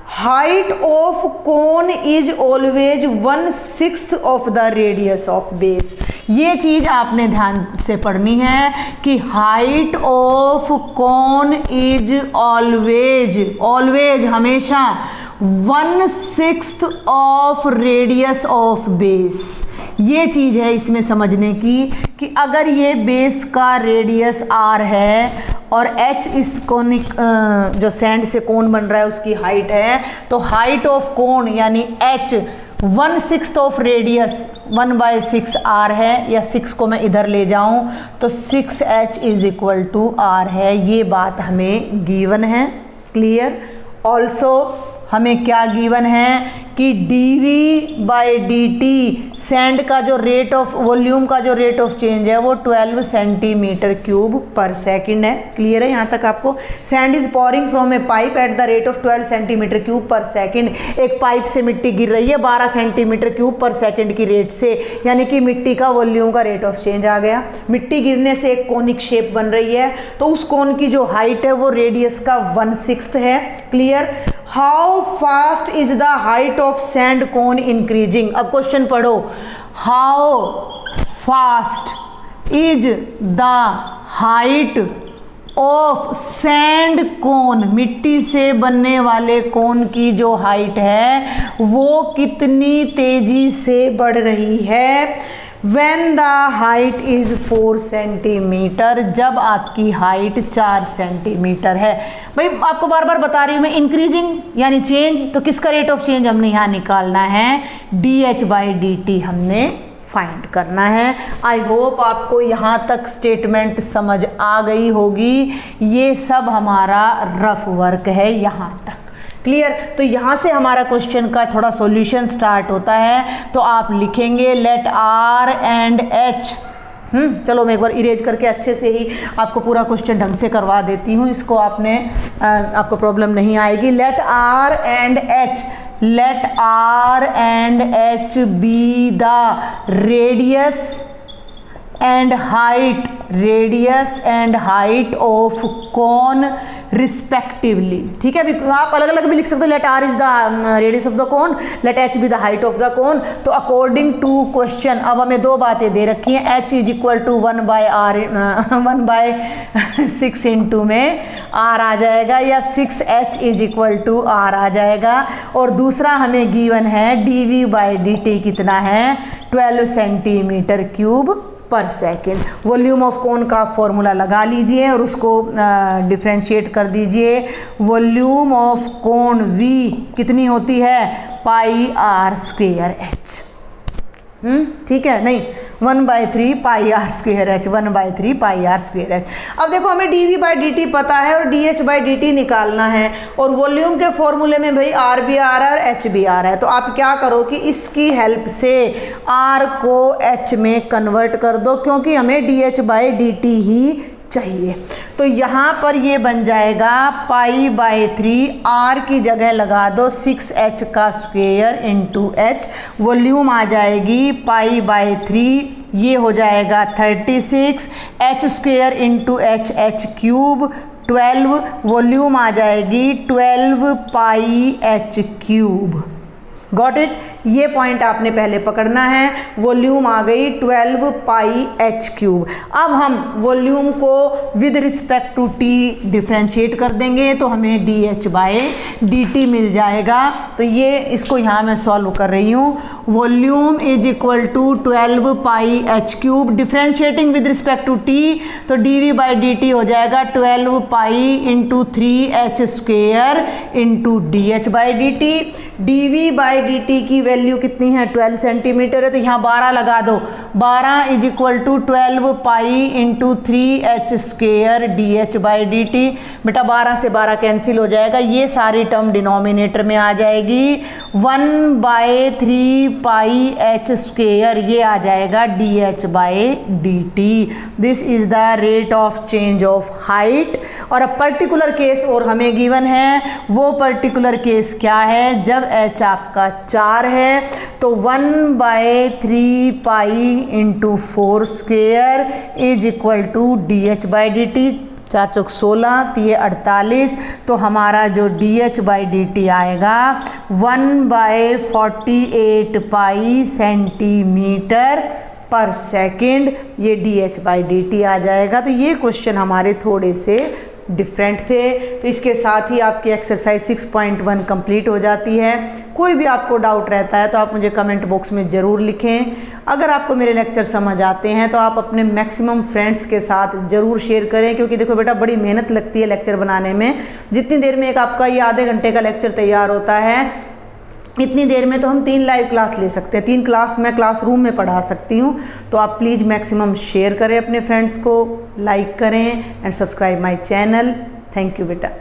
height of cone is always 1/6 of the radius of base. ये चीज आपने ध्यान से पढ़नी है कि height of cone is always हमेशा 1/6 of radius of base. ये चीज़ है इसमें समझने की कि अगर ये बेस का रेडियस r है और h इस कोनिक जो सैंड से कोन बन रहा है उसकी हाइट है, तो हाइट ऑफ कोन यानी h 1/6 ऑफ रेडियस 1/6 r है, या 6 को मैं इधर ले जाऊं तो 6h is equal to r है। ये बात हमें गिवन है। क्लियर। ऑल्सो हमें क्या गिवन है कि dV/dt सैंड का जो रेट ऑफ वॉल्यूम का जो रेट ऑफ चेंज है वो 12 सेंटीमीटर क्यूब पर सेकंड है। क्लियर है यहाँ तक आपको। Sand is pouring from A pipe eight the rate of 12 centimetre cube पर सेकंड। एक पाइप से मिट्टी गिर रही है 12 सेंटीमीटर क्यूब पर सेकंड की रेट से, यानी कि मिट्टी का वॉल्यूम का रेट ऑफ चेंज आ गया। मिट्टी गिरने से एक कोनिक शेप बन रही है, तो उस कोन की जो हाइट है वो रेडियस का 1/6 है। Clear. How fast is the height of sand cone increasing. अब क्वेश्चन पढ़ो, how fast is the height of sand cone, मिट्टी से बनने वाले कोन की जो हाइट है वो कितनी तेजी से बढ़ रही है। When the height is 4 centimetre, जब आपकी हाइट 4 सेंटीमीटर है। भाई आपको बार बार बता रही हूँ मैं, इंक्रीजिंग यानी चेंज, तो किसका रेट ऑफ चेंज हमने यहाँ निकालना है, dH/dt हमने फाइंड करना है। आई होप आपको यहाँ तक स्टेटमेंट समझ आ गई होगी। ये सब हमारा रफ वर्क है यहाँ तक। क्लियर। तो यहाँ से हमारा क्वेश्चन का थोड़ा सॉल्यूशन स्टार्ट होता है। तो आप लिखेंगे लेट R and H। चलो मैं एक बार इरेज करके अच्छे से ही आपको पूरा क्वेश्चन ढंग से करवा देती हूँ, इसको आपको प्रॉब्लम नहीं आएगी। Let R and H be the radius and height of cone respectively. ठीक है, अभी आप अलग अलग भी लिख सकते हो। Let R is the radius of the cone, let H be the height of the cone. तो अकॉर्डिंग टू क्वेश्चन अब हमें दो बातें दे रखी हैं, H is equal to 1/6 into में R आ जाएगा, या 6H is equal to R आ जाएगा। और दूसरा हमें गिवन है dV/dt कितना है, 12 सेंटीमीटर क्यूब पर सेकेंड। वॉल्यूम ऑफ कोन का फॉर्मूला लगा लीजिए और उसको डिफ्रेंशिएट कर दीजिए। वॉल्यूम ऑफ कोन V कितनी होती है, πr²h। ठीक है, नहीं 1/3 πr²h, 1/3 πr²h। अब देखो हमें dV/dt पता है और dH/dt निकालना है, और वॉल्यूम के फॉर्मूले में भाई R भी आ रहा है और H भी आ रहा है। तो आप क्या करो कि इसकी हेल्प से R को H में कन्वर्ट कर दो, क्योंकि हमें dH/dt ही चाहिए। तो यहाँ पर ये बन जाएगा π/3, R की जगह लगा दो 6H का स्क्वेयर इंटू H। वॉल्यूम आ जाएगी π/3, ये हो जाएगा 36, H² इंटू H³ 12, वॉल्यूम आ जाएगी 12πh³। Got it. ये पॉइंट आपने पहले पकड़ना है। वॉल्यूम आ गई 12 पाई एच क्यूब। अब हम वॉल्यूम को with respect to t differentiate कर देंगे तो हमें d h by d t मिल जाएगा। तो ये इसको यहाँ मैं सॉल्व कर रही हूँ। Volume is equal to 12 pi h cube, differentiating with respect to t तो d v by d t हो जाएगा 12 pi into 3h square into d h by d t. D v by d t की value कितनी है 12 centimetre है, तो यहाँ 12 लगा दो। 12 is equal to 12 pi into 3h square d h by d t. बेटा 12 से 12 कैंसिल हो जाएगा, ये सारी टर्म डिनोमिनेटर में आ जाएगी। 1/3 पाई एच स्क्वेयर ये आ जाएगा D h by d T. This is the rate of change of height. और अब पर्टिकुलर केस और हमें गिवन है, वो पर्टिकुलर केस क्या है, जब h आपका 4 है तो 1/3 pi into 4 square is equal to d h by d t. 4 चौक 16, तो ये 48, तो हमारा जो d h by d t आएगा 1/48 पाई सेंटीमीटर पर सेकेंड, ये d h by d t आ जाएगा। तो ये क्वेश्चन हमारे थोड़े से डिफरेंट थे। तो इसके साथ ही आपकी एक्सरसाइज 6.1 कंप्लीट हो जाती है। कोई भी आपको डाउट रहता है तो आप मुझे कमेंट बॉक्स में ज़रूर लिखें। अगर आपको मेरे लेक्चर समझ आते हैं तो आप अपने मैक्सिमम फ्रेंड्स के साथ ज़रूर शेयर करें, क्योंकि देखो बेटा बड़ी मेहनत लगती है लेक्चर बनाने में। जितनी देर में एक आपका ये आधे घंटे का लेक्चर तैयार होता है, इतनी देर में तो हम 3 लाइव क्लास ले सकते हैं। 3 क्लास मैं क्लासरूम में पढ़ा सकती हूँ। तो आप प्लीज़ मैक्सिमम शेयर करें अपने फ्रेंड्स को, लाइक करें and subscribe my channel. Thank you बेटा।